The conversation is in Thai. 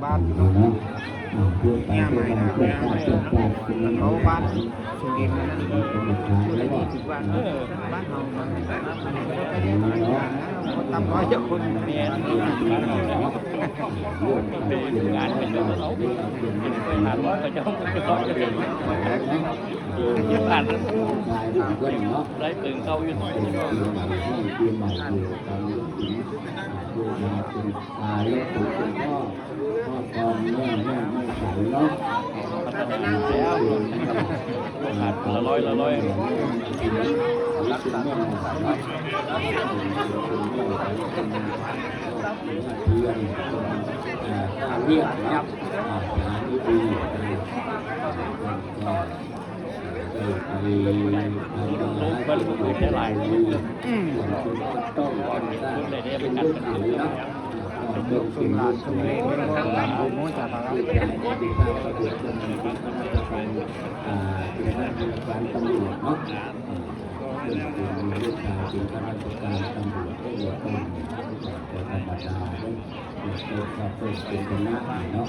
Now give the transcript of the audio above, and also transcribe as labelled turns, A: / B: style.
A: บ้านเนี่ยใหม่นะเขาบ้านสุรินทร์นั้นคือได้ดีคิดว่าบ้านเราไปเรียนตามร้อยเจ้าคนเมียบ้านเราเป็นงานเป็นเขาไปหาว่าเขาจะต้องจะเป็นยึดผ่านได้ตึงเข้าอยู่ละร้อยรักษาเรียบยับลูกมันลูกได้หลายต้องได้ได้เป็นการถือนะลูกสุนทรสุนทรีเป็นคนละลูกโมจ่าพาราการตำรวจเนาะเป็นลูกชายเป็นข้าราชการตำรวจก็อยู่ตรงธรรมดาเป็นคณะเนาะ